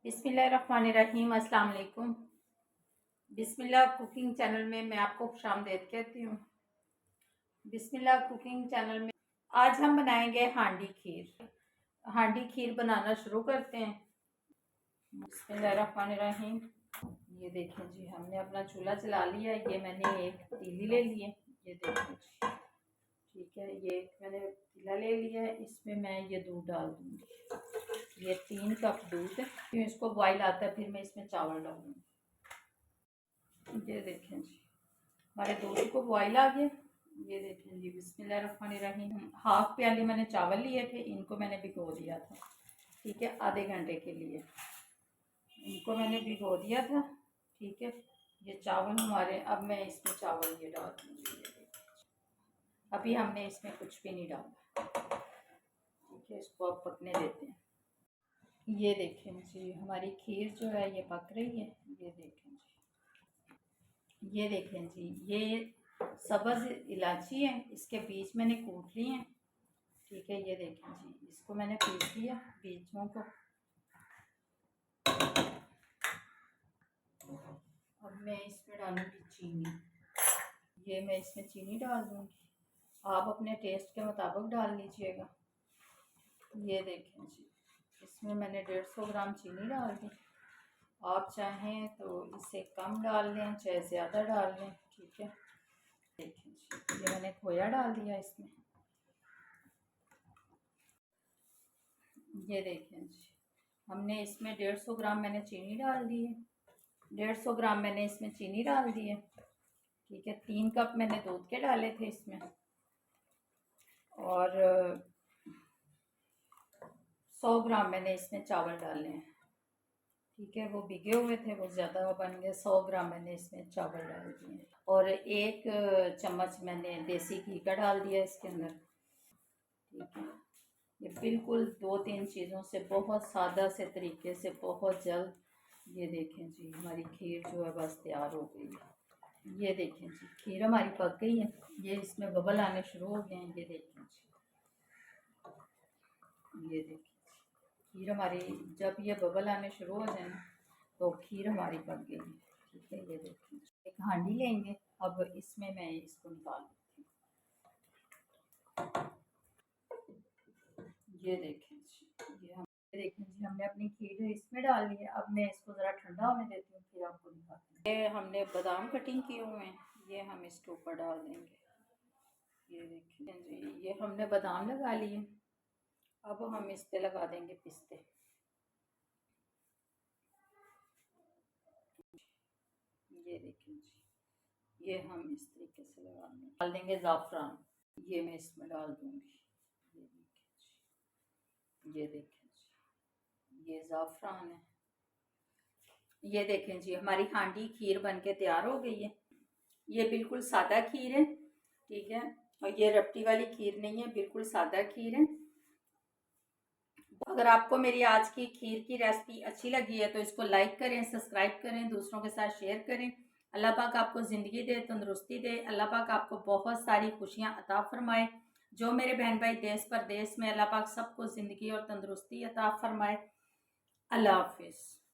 बिस्मिल्लाहिर्रहमानिर्रहीम। अस्सलाम वालेकुम। बिस्मिल्लाह कुकिंग चैनल में मैं आपको खुशामदीद कहती हूँ। बिस्मिल्लाह कुकिंग चैनल में आज हम बनाएंगे हांडी खीर। हांडी खीर बनाना शुरू करते हैं। बिस्मिल्लाहिर्रहमानिर्रहीम। ये देखें जी, हमने अपना चूल्हा जला लिया। ये मैंने एक पतीली ले ली है, ये देखें जी, ठीक है। ये मैंने पतीला ले लिया है, इसमें मैं ये दूध डाल दूँगी। ये 3 कप दूध है। फिर इसको बॉयल आता है, फिर मैं इसमें चावल डालूँगी। ये देखें जी, हमारे दूध को बॉयल आ गया। ये देखें जी, बिस्मिल्लाहिर्रहमानिर्रहीम। हाफ प्याली मैंने चावल लिए थे, इनको मैंने भिगो दिया था, ठीक है, आधे घंटे के लिए इनको मैंने भिगो दिया था, ठीक है। ये चावल हमारे, अब मैं इसमें चावल ये डाल दूँगी। ये देखें, अभी हमने इसमें कुछ भी नहीं डाला, ठीक है। इसको अब पकने देते हैं। ये देखें जी, हमारी खीर जो है ये पक रही है। ये देखें जी, ये देखें जी, ये सब्ज़ इलायची है, इसके बीज मैंने कूट लिए हैं, ठीक है। ये देखें जी, इसको मैंने पीस लिया बीजों को। अब मैं इसमें डालूंगी चीनी। ये मैं इसमें चीनी डाल दूंगी, आप अपने टेस्ट के मुताबिक डाल लीजिएगा। ये देखें जी, इसमें मैंने 150 ग्राम चीनी डाल दी। आप चाहें तो इससे कम डाल लें, चाहे ज़्यादा डाल लें, ठीक है। देखें जी, ये मैंने खोया डाल दिया इसमें। ये देखें जी, हमने इसमें 150 ग्राम मैंने चीनी डाल दी है। 150 ग्राम मैंने इसमें चीनी डाल दी है, ठीक है। 3 कप मैंने दूध के डाले थे इसमें, और 100 ग्राम मैंने इसमें चावल डाले हैं, ठीक है। वो भिगे हुए थे, वो ज़्यादा बन गए। 100 ग्राम मैंने इसमें चावल डाल दिए, और 1 चम्मच मैंने देसी घी का डाल दिया इसके अंदर, ठीक है। ये बिल्कुल 2-3 चीज़ों से बहुत सादा से तरीके से बहुत जल्द, ये देखें जी, हमारी खीर जो है बस तैयार हो गई है। ये देखें जी, खीर हमारी पक गई है। ये इसमें बबल आने शुरू हो गए हैं। ये देखें जी, ये देखें खीर हमारी, जब ये बबल आने शुरू हो जाए तो खीर हमारी पक गई है, ठीक है। ये देखें, एक हांडी लेंगे, अब इसमें मैं इसको निकाल लेती हूँ। ये देखें जी, ये देखें जी, हमने अपनी खीर इसमें डाल ली है। अब मैं इसको ज़रा ठंडा होने देती हूँ, फिर आपको दिखाती हूँ। ये हमने बादाम कटिंग किए हुए हैं, ये हम इसके ऊपर डाल देंगे। ये देखें जी, ये हमने बादाम लगा लिए। अब हम इस पे लगा देंगे पिस्ते। ये देखें जी, ये हम इस तरीके से लगा देंगे। डाल देंगे ज़ाफ़रान, ये मैं इसमें डाल दूँगी। ये देखें जी, ये देखें जी, ये ज़ाफ़रान है। ये देखें जी, हमारी हांडी खीर बनके तैयार हो गई है। ये बिल्कुल सादा खीर है, ठीक है, और ये रबटी वाली खीर नहीं है, बिल्कुल सादा खीर है। अगर आपको मेरी आज की खीर की रेसिपी अच्छी लगी है तो इसको लाइक करें, सब्सक्राइब करें, दूसरों के साथ शेयर करें। अल्लाह पाक आपको ज़िंदगी दे, तंदुरुस्ती दे। अल्लाह पाक आपको बहुत सारी खुशियाँ अता फरमाए। जो मेरे बहन भाई देश परदेश में, अल्लाह पाक सबको ज़िंदगी और तंदुरुस्ती अता फरमाए। अल्लाह हाफिज़।